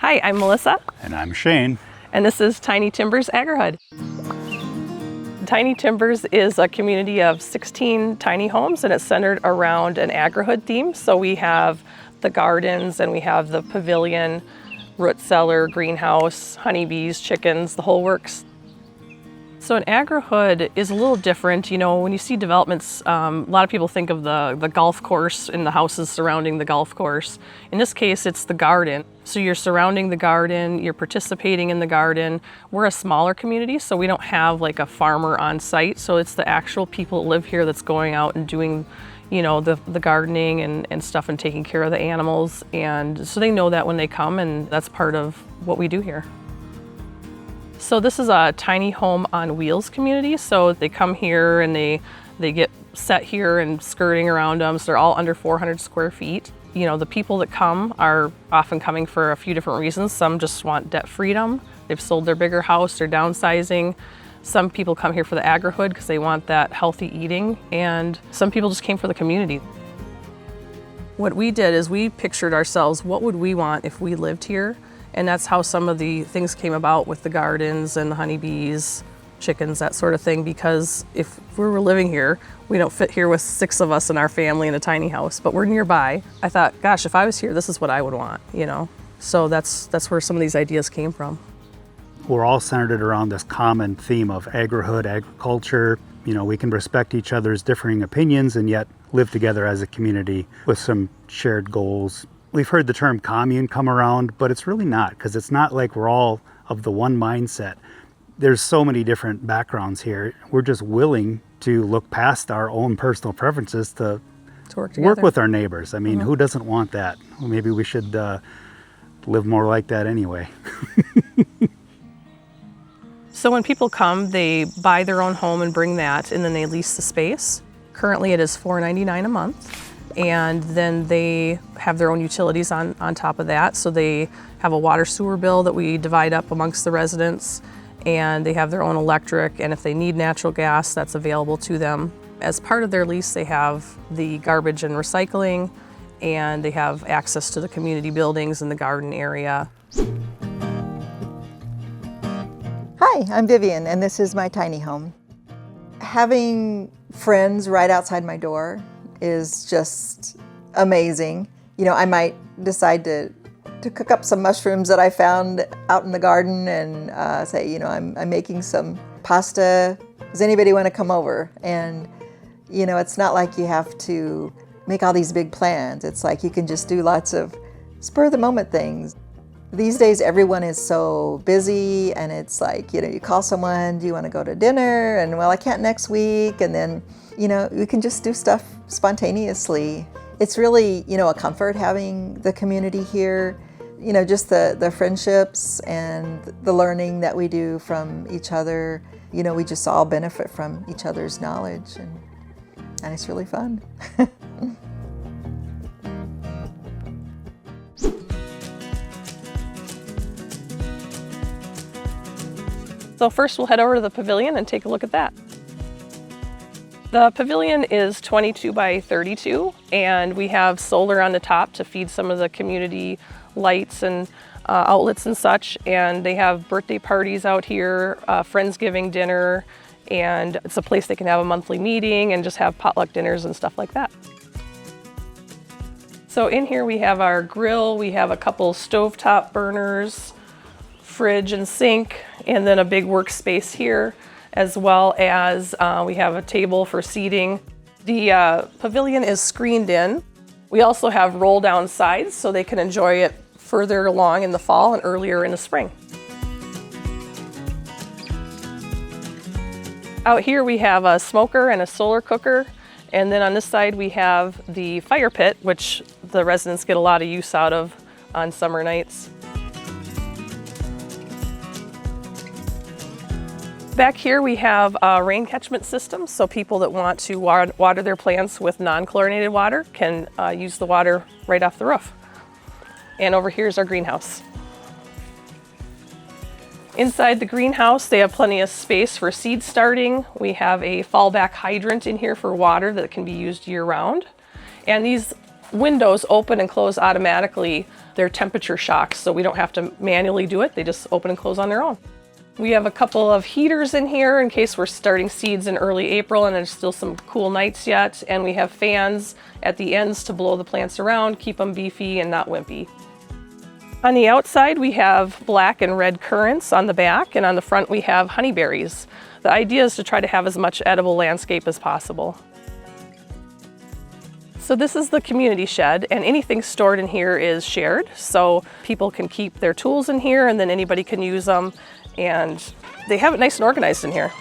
Hi, I'm Melissa. And I'm Shane. And this is Tiny Timbers Agrihood. Tiny Timbers is a community of 16 tiny homes, and it's centered around an Agrihood theme. So we have the gardens, and we have the pavilion, root cellar, greenhouse, honeybees, chickens, the whole works. So an Agrihood is a little different. You know, when you see developments, a lot of people think of the golf course and the houses surrounding the golf course. In this case, it's the garden. So you're surrounding the garden, you're participating in the garden. We're a smaller community, so we don't have like a farmer on site. So it's the actual people that live here that's going out and doing, you know, the gardening and stuff and taking care of the animals. And so they know that when they come, and that's part of what we do here. So this is a tiny home on wheels community. So they come here and they get set here and skirting around them. So they're all under 400 square feet. You know, the people that come are often coming for a few different reasons. Some just want debt freedom. They've sold their bigger house, they're downsizing. Some people come here for the Agrihood because they want that healthy eating. And some people just came for the community. What we did is we pictured ourselves, what would we want if we lived here? And that's how some of the things came about with the gardens and the honeybees, chickens, that sort of thing. Because if we were living here, we don't fit here with 6 of us in our family in a tiny house, but we're nearby. I thought, gosh, if I was here, this is what I would want, you know? So that's where some of these ideas came from. We're all centered around this common theme of agrihood, agriculture. You know, we can respect each other's differing opinions and yet live together as a community with some shared goals. We've heard the term commune come around, but it's really not, because it's not like we're all of the one mindset. There's so many different backgrounds here. We're just willing to look past our own personal preferences to work with our neighbors. I mean, who doesn't want that? Well, maybe we should live more like that anyway. So when people come, they buy their own home and bring that, and then they lease the space. Currently it is $4.99 a month. And then they have their own utilities on top of that. So they have a water sewer bill that we divide up amongst the residents, and they have their own electric, and if they need natural gas, that's available to them. As part of their lease, they have the garbage and recycling, and they have access to the community buildings and the garden area. Hi, I'm Vivian, and this is my tiny home. Having friends right outside my door is just amazing. You know, I might decide to cook up some mushrooms that I found out in the garden and say, you know, I'm making some pasta. Does anybody want to come over? And, you know, it's not like you have to make all these big plans. It's like you can just do lots of spur of the moment things. These days, everyone is so busy, and it's like, you know, you call someone, do you want to go to dinner? And well, I can't next week. And then, you know, we can just do stuff spontaneously. It's really, you know, a comfort having the community here. You know, just the friendships and the learning that we do from each other. You know, we just all benefit from each other's knowledge, and it's really fun. So first we'll head over to the pavilion and take a look at that. The pavilion is 22 by 32, and we have solar on the top to feed some of the community lights and outlets and such. And they have birthday parties out here, Friendsgiving dinner, and it's a place they can have a monthly meeting and just have potluck dinners and stuff like that. So in here we have our grill, we have a couple stovetop burners, fridge and sink, and then a big workspace here, as well as we have a table for seating. The pavilion is screened in. We also have roll down sides so they can enjoy it further along in the fall and earlier in the spring. Out here we have a smoker and a solar cooker, and then on this side we have the fire pit, which the residents get a lot of use out of on summer nights. Back here we have a rain catchment system, so people that want to water their plants with non-chlorinated water can use the water right off the roof. And over here is our greenhouse. Inside the greenhouse, they have plenty of space for seed starting. We have a fallback hydrant in here for water that can be used year-round. And these windows open and close automatically. They're temperature shocks, so we don't have to manually do it. They just open and close on their own. We have a couple of heaters in here in case we're starting seeds in early April and there's still some cool nights yet. And we have fans at the ends to blow the plants around, keep them beefy and not wimpy. On the outside, we have black and red currants on the back, and on the front we have honeyberries. The idea is to try to have as much edible landscape as possible. So this is the community shed, and anything stored in here is shared. So people can keep their tools in here and then anybody can use them. And they have it nice and organized in here.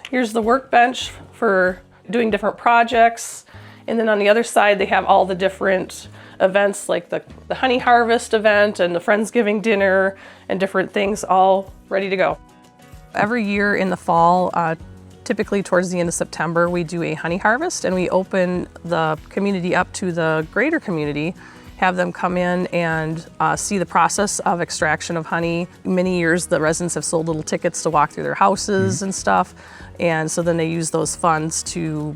Here's the workbench for doing different projects. And then on the other side, they have all the different events like the honey harvest event and the Friendsgiving dinner and different things all ready to go. Every year in the fall, typically towards the end of September, we do a honey harvest and we open the community up to the greater community, have them come in and see the process of extraction of honey. Many years the residents have sold little tickets to walk through their houses and stuff. And so then they use those funds to,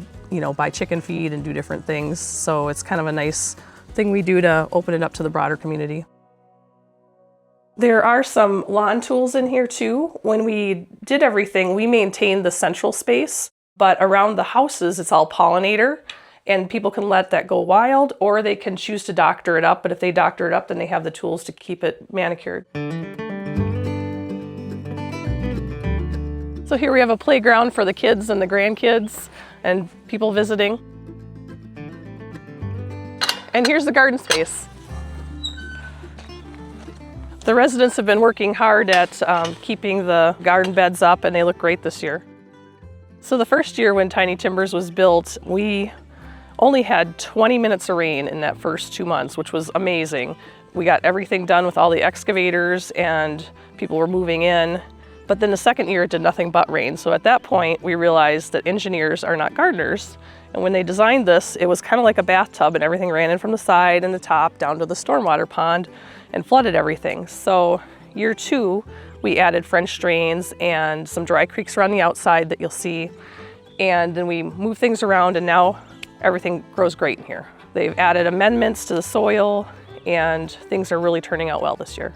buy chicken feed and do different things. So it's kind of a nice thing we do to open it up to the broader community. There are some lawn tools in here too. When we did everything, we maintained the central space, but around the houses, it's all pollinator. And people can let that go wild, or they can choose to doctor it up. But if they doctor it up, then they have the tools to keep it manicured. So here we have a playground for the kids and the grandkids and people visiting. And here's the garden space. The residents have been working hard at keeping the garden beds up, and they look great this year. So the first year when Tiny Timbers was built, we only had 20 minutes of rain in that first 2 months, which was amazing. We got everything done with all the excavators and people were moving in. But then the second year it did nothing but rain. So at that point we realized that engineers are not gardeners. And when they designed this, it was kind of like a bathtub and everything ran in from the side and the top down to the stormwater pond and flooded everything. So year 2, we added French drains and some dry creeks around the outside that you'll see. And then we moved things around and now everything grows great in here. They've added amendments to the soil and things are really turning out well this year.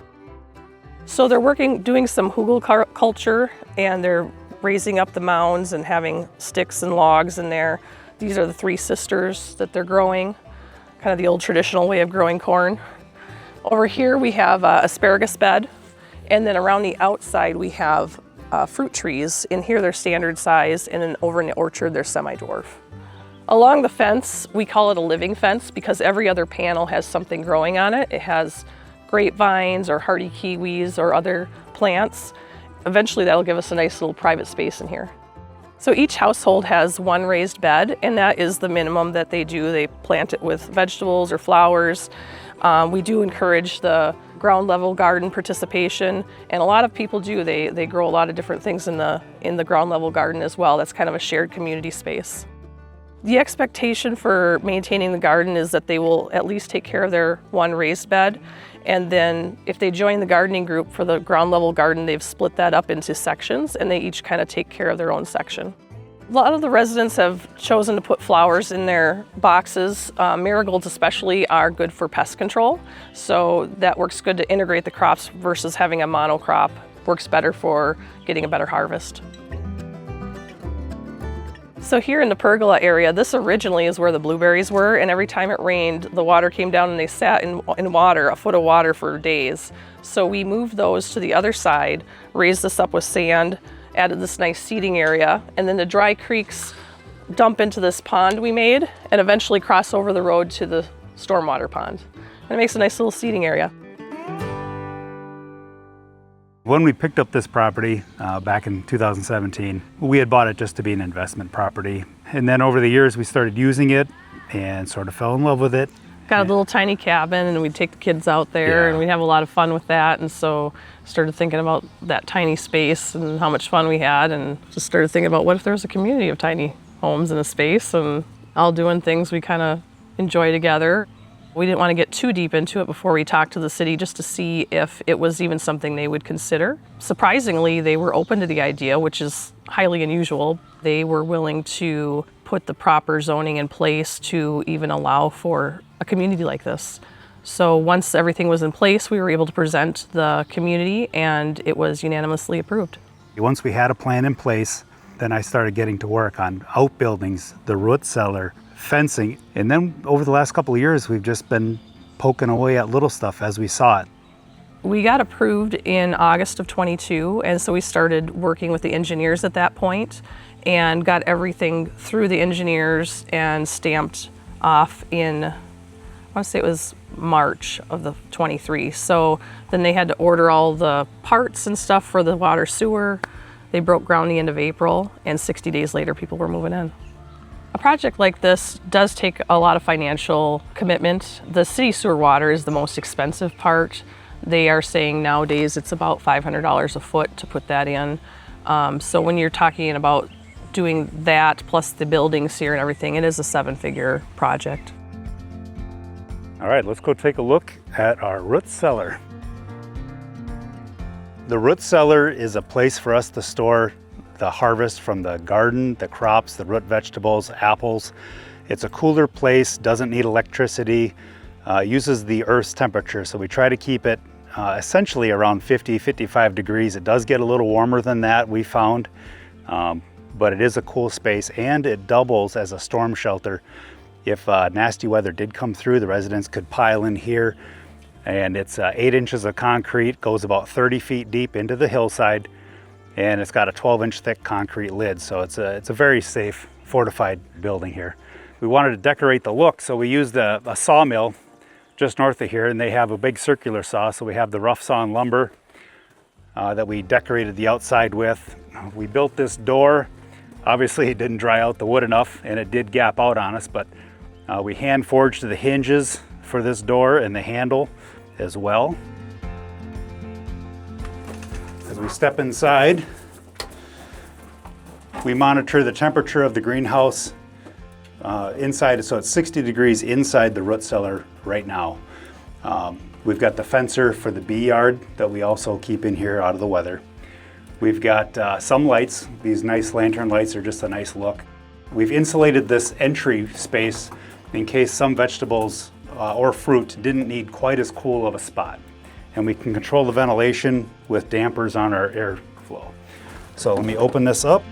So they're doing some hugel culture, and they're raising up the mounds and having sticks and logs in there. These are the 3 sisters that they're growing, kind of the old traditional way of growing corn. Over here we have an asparagus bed, and then around the outside we have fruit trees. In here they're standard size, and then over in the orchard they're semi-dwarf. Along the fence, we call it a living fence because every other panel has something growing on it. It has grapevines or hardy kiwis or other plants. Eventually that'll give us a nice little private space in here. So each household has 1 raised bed, and that is the minimum that they do. They plant it with vegetables or flowers. We do encourage the ground level garden participation, and a lot of people do. They grow a lot of different things in the ground level garden as well. That's kind of a shared community space. The expectation for maintaining the garden is that they will at least take care of their 1 raised bed. And then if they join the gardening group for the ground level garden, they've split that up into sections and they each kind of take care of their own section. A lot of the residents have chosen to put flowers in their boxes. Marigolds especially are good for pest control. So that works good to integrate the crops versus having a monocrop. Works better for getting a better harvest. So here in the pergola area, this originally is where the blueberries were, and every time it rained, the water came down and they sat in water, a foot of water for days. So we moved those to the other side, raised this up with sand, added this nice seating area, and then the dry creeks dump into this pond we made and eventually cross over the road to the stormwater pond. And it makes a nice little seating area. When we picked up this property back in 2017, we had bought it just to be an investment property. And then over the years, we started using it and sort of fell in love with it. Got a little tiny cabin, and we'd take the kids out there, and we'd have a lot of fun with that. And so started thinking about that tiny space and how much fun we had, and just started thinking about what if there was a community of tiny homes in a space and all doing things we kind of enjoy together. We didn't want to get too deep into it before we talked to the city just to see if it was even something they would consider. Surprisingly, they were open to the idea, which is highly unusual. They were willing to put the proper zoning in place to even allow for a community like this. So once everything was in place, we were able to present the community and it was unanimously approved. Once we had a plan in place, then I started getting to work on outbuildings, the root cellar, fencing, and then over the last couple of years we've just been poking away at little stuff as we saw it. We got approved in August of 22, and so we started working with the engineers at that point and got everything through the engineers and stamped off in, I want to say it was March of the 23. So then they had to order all the parts and stuff for the water sewer. They broke ground the end of April, and 60 days later people were moving in. A project like this does take a lot of financial commitment. The city sewer water is the most expensive part. They are saying nowadays it's about $500 a foot to put that in. So when you're talking about doing that plus the buildings here and everything, it is a 7-figure project. All right, let's go take a look at our root cellar. The root cellar is a place for us to store the harvest from the garden, the crops, the root vegetables, apples. It's a cooler place, doesn't need electricity, uses the earth's temperature. So we try to keep it essentially around 50, 55 degrees. It does get a little warmer than that, we found, but it is a cool space and it doubles as a storm shelter. If nasty weather did come through, the residents could pile in here, and it's 8 inches of concrete, goes about 30 feet deep into the hillside, and it's got a 12-inch thick concrete lid, so it's a very safe, fortified building here. We wanted to decorate the look, so we used a sawmill just north of here, and they have a big circular saw, so we have the rough sawn lumber that we decorated the outside with. We built this door. Obviously, it didn't dry out the wood enough, and it did gap out on us, but we hand forged the hinges for this door and the handle as well. As we step inside, we monitor the temperature of the greenhouse inside, so it's 60 degrees inside the root cellar right now. We've got the fencer for the bee yard that we also keep in here out of the weather. We've got some lights. These nice lantern lights are just a nice look. We've insulated this entry space in case some vegetables or fruit didn't need quite as cool of a spot. And we can control the ventilation with dampers on our airflow. So let me open this up.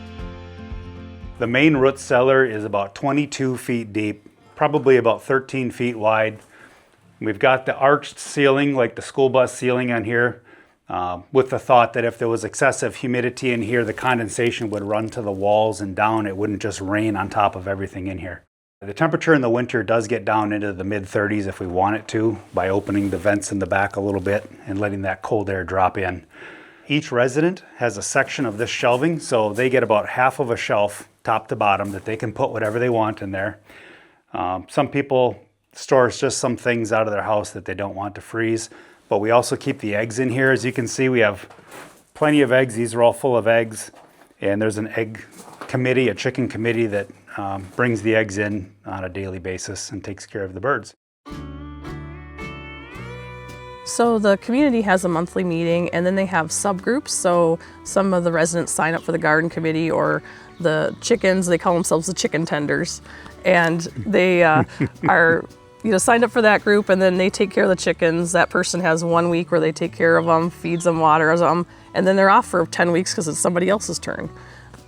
The main root cellar is about 22 feet deep, probably about 13 feet wide. We've got the arched ceiling, like the school bus ceiling on here, with the thought that if there was excessive humidity in here, the condensation would run to the walls and down. It wouldn't just rain on top of everything in here. The temperature in the winter does get down into the mid-30s if we want it to, by opening the vents in the back a little bit and letting that cold air drop in. Each resident has a section of this shelving, so they get about half of a shelf, top to bottom, that they can put whatever they want in there. Some people store just some things out of their house that they don't want to freeze, but we also keep the eggs in here. As you can see, we have plenty of eggs. These are all full of eggs, and there's an egg committee, a chicken committee that brings the eggs in on a daily basis and takes care of the birds. So the community has a monthly meeting, and then they have subgroups. So some of the residents sign up for the garden committee, or the chickens, they call themselves the chicken tenders. And they are signed up for that group, and then they take care of the chickens. That person has 1 week where they take care of them, feeds them, waters them, and then they're off for 10 weeks because it's somebody else's turn.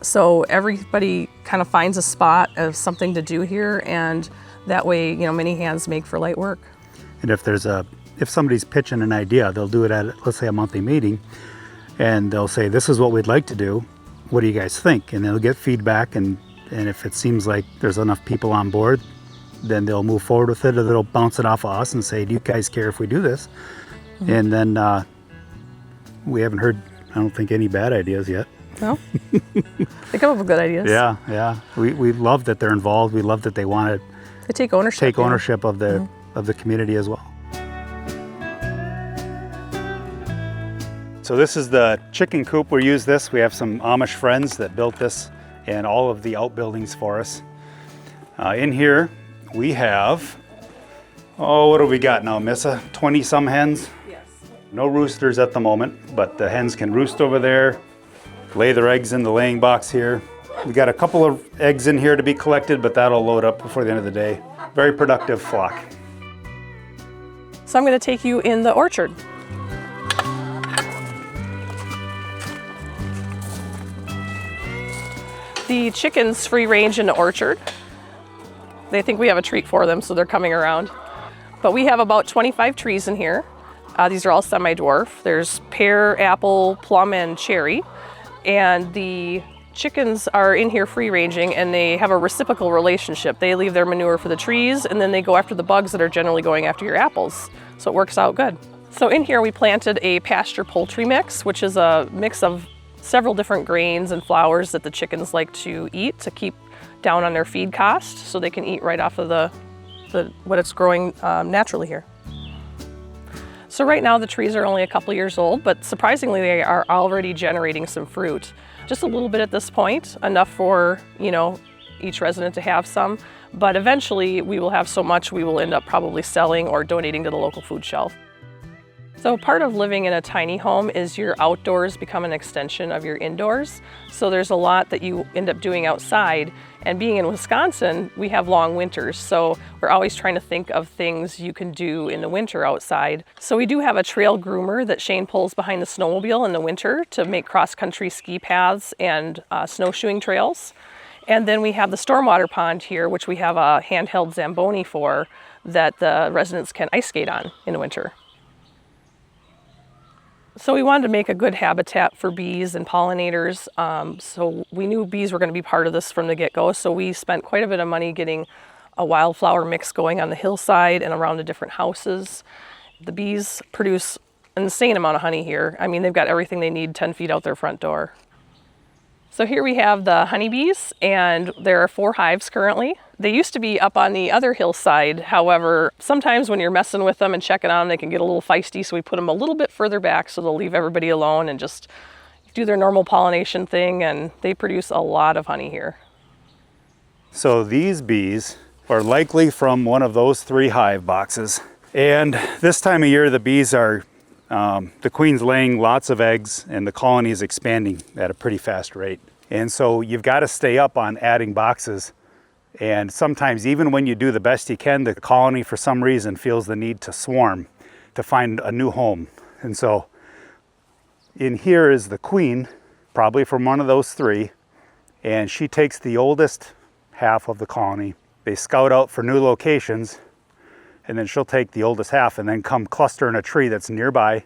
So everybody kind of finds a spot of something to do here, and that way, many hands make for light work. And if somebody's pitching an idea, they'll do it at, let's say, a monthly meeting, and they'll say, this is what we'd like to do. What do you guys think? And they'll get feedback, and if it seems like there's enough people on board, then they'll move forward with it, or they'll bounce it off of us and say, do you guys care if we do this? Mm-hmm. And then we haven't heard, I don't think, any bad ideas yet. No? They come up with good ideas. Yeah. We love that they're involved. We love that they want to take ownership of the of the community as well. So this is the chicken coop. We use this. We have some Amish friends that built this and all of the outbuildings for us. In here we have Oh, what do we got now, Missa? 20 some hens? Yes. No roosters at the moment, but the hens can roost over there, lay their eggs in the laying box here. We got a couple of eggs in here to be collected, but that'll load up before the end of the day. Very productive flock. So I'm going to take you in the orchard. The chickens free range in the orchard. They think we have a treat for them, so they're coming around. But we have about 25 trees in here. These are all semi-dwarf. There's pear, apple, plum, and cherry. And the chickens are in here free ranging, and they have a reciprocal relationship. They leave their manure for the trees, and then they go after the bugs that are generally going after your apples. So it works out good. So in here we planted a pasture poultry mix, which is a mix of several different grains and flours that the chickens like to eat to keep down on their feed cost, so they can eat right off of what it's growing naturally here. So right now the trees are only a couple years old, but surprisingly they are already generating some fruit. Just a little bit at this point, enough for, each resident to have some, but eventually we will have so much we will end up probably selling or donating to the local food shelf. So part of living in a tiny home is your outdoors become an extension of your indoors. So there's a lot that you end up doing outside. And being in Wisconsin, we have long winters. So we're always trying to think of things you can do in the winter outside. So we do have a trail groomer that Shane pulls behind the snowmobile in the winter to make cross-country ski paths and snowshoeing trails. And then we have the stormwater pond here, which we have a handheld Zamboni for that the residents can ice skate on in the winter. So we wanted to make a good habitat for bees and pollinators. So we knew bees were going to be part of this from the get-go. So we spent quite a bit of money getting a wildflower mix going on the hillside and around the different houses. The bees produce an insane amount of honey here. I mean, they've got everything they need 10 feet out their front door. So here we have the honeybees, and there are 4 hives currently. They used to be up on the other hillside. However, sometimes when you're messing with them and checking on them, they can get a little feisty, so we put them a little bit further back so they'll leave everybody alone and just do their normal pollination thing, and they produce a lot of honey here. So these bees are likely from one of those 3 hive boxes. And this time of year, the bees are, the queen's laying lots of eggs and the colony is expanding at a pretty fast rate. And so you've got to stay up on adding boxes. And sometimes even when you do the best you can, the colony for some reason feels the need to swarm to find a new home. And so in here is the queen, probably from one of those 3, and she takes the oldest half of the colony. They scout out for new locations, and then she'll take the oldest half and then come cluster in a tree that's nearby.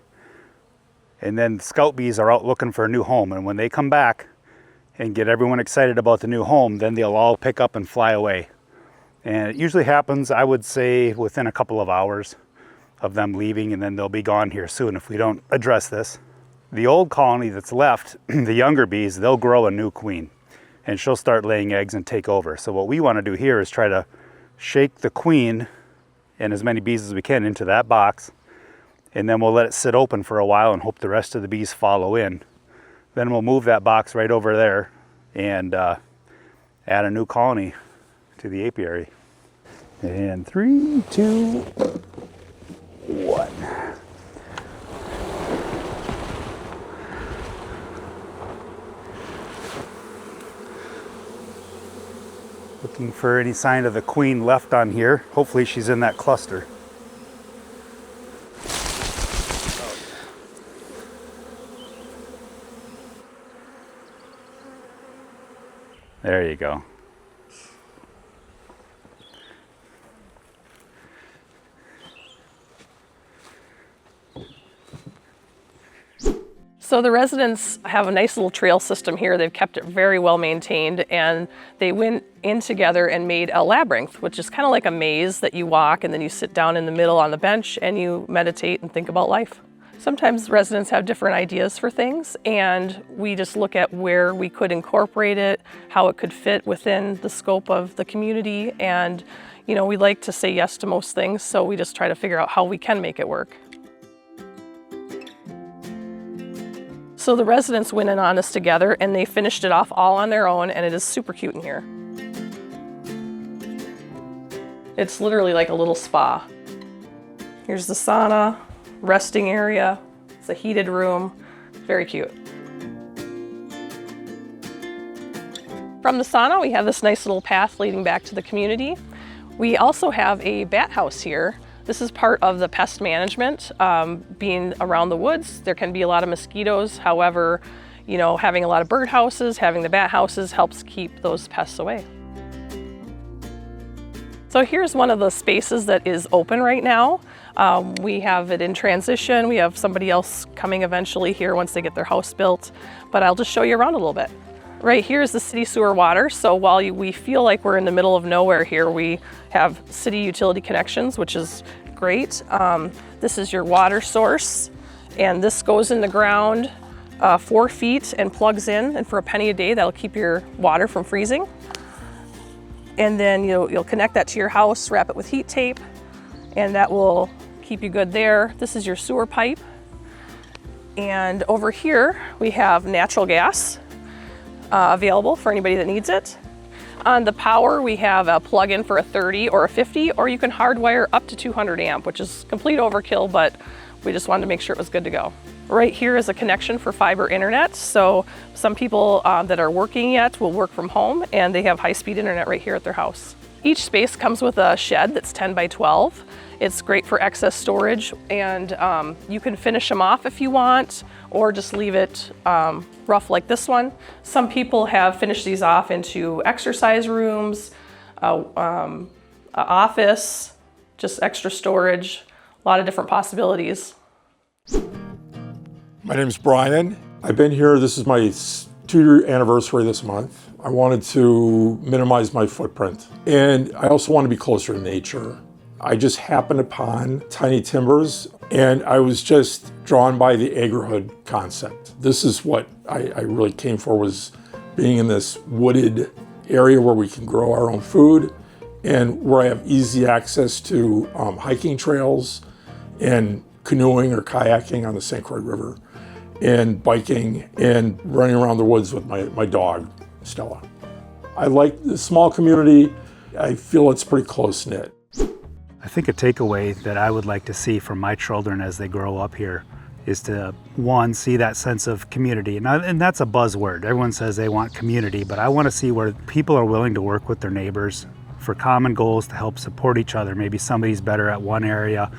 And then scout bees are out looking for a new home, and when they come back and get everyone excited about the new home, then they'll all pick up and fly away. And it usually happens, I would say, within a couple of hours of them leaving, and then they'll be gone here soon if we don't address this. The old colony that's left, the younger bees, they'll grow a new queen, and she'll start laying eggs and take over. So what we want to do here is try to shake the queen and as many bees as we can into that box, and then we'll let it sit open for a while and hope the rest of the bees follow in. Then we'll move that box right over there and add a new colony to the apiary. And 3, 2, 1. Looking for any sign of the queen left on here. Hopefully she's in that cluster. There you go. So the residents have a nice little trail system here. They've kept it very well maintained, and they went in together and made a labrinth, which is kind of like a maze that you walk and then you sit down in the middle on the bench and you meditate and think about life. Sometimes residents have different ideas for things, and we just look at where we could incorporate it, how it could fit within the scope of the community, and we like to say yes to most things, so we just try to figure out how we can make it work. So the residents went in on this together, and they finished it off all on their own, and it is super cute in here. It's literally like a little spa. Here's the sauna, resting area. It's a heated room, very cute. From the sauna, we have this nice little path leading back to the community. We also have a bat house here. This is part of the pest management. Being around the woods, there can be a lot of mosquitoes. However, you know, having a lot of bird houses, having the bat houses helps keep those pests away. So here's one of the spaces that is open right now. We have it in transition. We have somebody else coming eventually here once they get their house built, but I'll just show you around a little bit. Right here is the city sewer water. So while we feel like we're in the middle of nowhere here, we have city utility connections, which is great. This is your water source, and this goes in the ground 4 feet and plugs in, and for a penny a day, that'll keep your water from freezing. And then you'll connect that to your house, wrap it with heat tape, and that will keep you good there. This is your sewer pipe. And over here, we have natural gas available for anybody that needs it. On the power, we have a plug-in for a 30 or a 50, or you can hardwire up to 200 amp, which is complete overkill, but we just wanted to make sure it was good to go. Right here is a connection for fiber internet. So some people that are working yet will work from home, and they have high-speed internet right here at their house. Each space comes with a shed that's 10 by 12. It's great for excess storage, and you can finish them off if you want, or just leave it rough like this one. Some people have finished these off into exercise rooms, office, just extra storage, a lot of different possibilities. My name is Brian. I've been here, this is my 2-year anniversary this month. I wanted to minimize my footprint, and I also want to be closer to nature. I just happened upon Tiny Timbers, and I was just drawn by the Agrihood concept. This is what I really came for, was being in this wooded area where we can grow our own food, and where I have easy access to hiking trails and canoeing or kayaking on the St. Croix River, and biking and running around the woods with my dog, Stella. I like the small community. I feel it's pretty close-knit. I think a takeaway that I would like to see from my children as they grow up here is to, one, see that sense of community. And that's a buzzword. Everyone says they want community, but I want to see where people are willing to work with their neighbors for common goals to help support each other. Maybe somebody's better at one area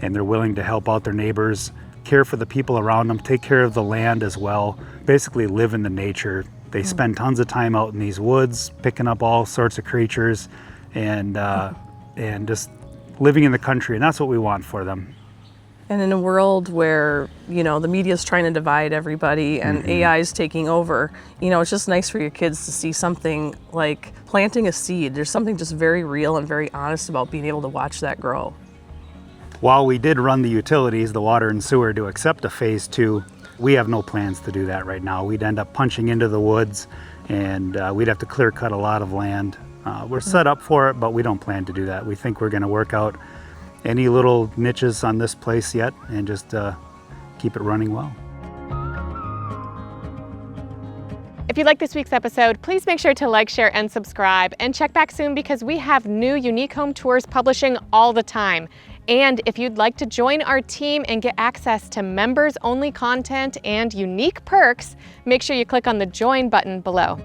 and they're willing to help out their neighbors, care for the people around them, take care of the land as well, basically live in the nature. They spend tons of time out in these woods, picking up all sorts of creatures and just living in the country, and that's what we want for them. And in a world where, you know, the media is trying to divide everybody and AI is taking over, you know, it's just nice for your kids to see something like planting a seed. There's something just very real and very honest about being able to watch that grow. While we did run the utilities, the water and sewer, to accept a phase 2, we have no plans to do that right now. We'd end up punching into the woods, and we'd have to clear cut a lot of land. We're set up for it, but we don't plan to do that. We think we're going to work out any little niches on this place yet and just keep it running well. If you like this week's episode, please make sure to like, share, and subscribe, and check back soon because we have new unique home tours publishing all the time. And if you'd like to join our team and get access to members-only content and unique perks, make sure you click on the join button below.